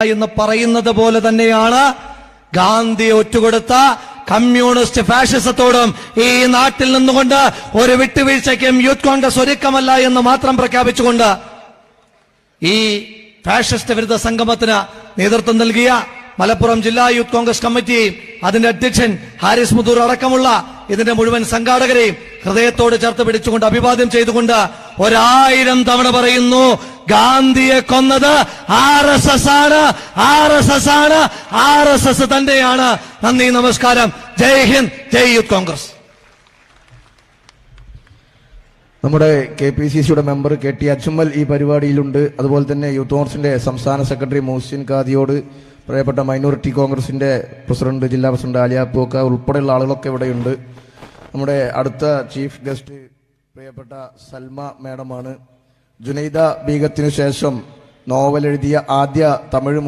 എന്ന് പറയുന്നത് പോലെ തന്നെയാണ് ഗാന്ധി ഒറ്റുകൊടുത്ത കമ്മ്യൂണിസ്റ്റ് ഫാഷിസത്തോടും ഈ നാട്ടിൽ നിന്നുകൊണ്ട് ഒരു വിട്ടുവീഴ്ചയ്ക്കും യൂത്ത് കോൺഗ്രസ് ഒരുക്കമല്ല എന്ന് മാത്രം പ്രഖ്യാപിച്ചുകൊണ്ട് ഈ ഫാഷിസ്റ്റ് വിരുദ്ധ സംഗമത്തിന് നേതൃത്വം നൽകിയ മലപ്പുറം ജില്ലാ യൂത്ത് കോൺഗ്രസ് കമ്മിറ്റി അതിന്റെ അധ്യക്ഷൻ ഹാരിസ് മുതൂർ അടക്കമുള്ള ഇതിന്റെ മുഴുവൻ സംഘാടകരെയും ഹൃദയത്തോട് ചേർത്ത് പിടിച്ചുകൊണ്ട് അഭിവാദ്യം ചെയ്തുകൊണ്ട് 1000 തവണ പറയുന്നു, ഗാന്ധിയെ കൊന്നത് RSS ആണ്, RSS ആണ്, RSS തന്നെയാണ്. നന്ദി, നമസ്കാരം. ജയ് ഹിന്ദ്, ജയ് യൂത്ത് കോൺഗ്രസ്. നമ്മുടെ KPCCയുടെ മെമ്പർ KT അജ്മൽ ഈ പരിപാടിയിലുണ്ട്. അതുപോലെ തന്നെ യൂത്ത് കോൺഗ്രസിന്റെ സംസ്ഥാന സെക്രട്ടറി മുഹ്സിൻ ഖാദിയോട്, പ്രിയപ്പെട്ട മൈനോറിറ്റി കോൺഗ്രസിന്റെ പ്രസിഡന്റ്, ജില്ലാ പ്രസിഡന്റ് ആലിയാപ്പൂക്ക ഉൾപ്പെടെയുള്ള ആളുകളൊക്കെ ഇവിടെയുണ്ട്. നമ്മുടെ അടുത്ത ചീഫ് ഗസ്റ്റ് പ്രിയപ്പെട്ട സൽമ മാഡമാണ്. ജുനൈദ ബീഗത്തിനു ശേഷം നോവൽ എഴുതിയ ആദ്യ തമിഴ്